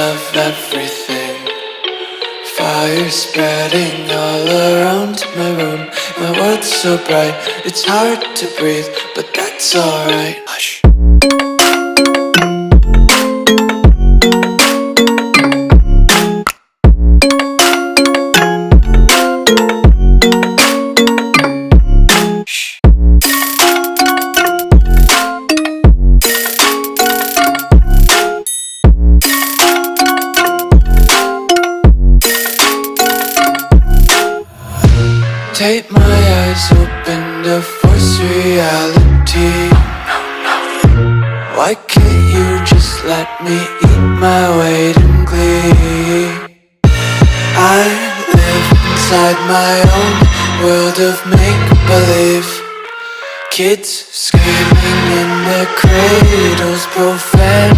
of everything. Fire spreading all around my room. My world's so bright, it's hard to breathe, but that's alright. Hush. Take my eyes open to force reality. Why can't you just let me eat my weight in glee? I live inside my own world of make-believe. Kids screaming in their cradles, profane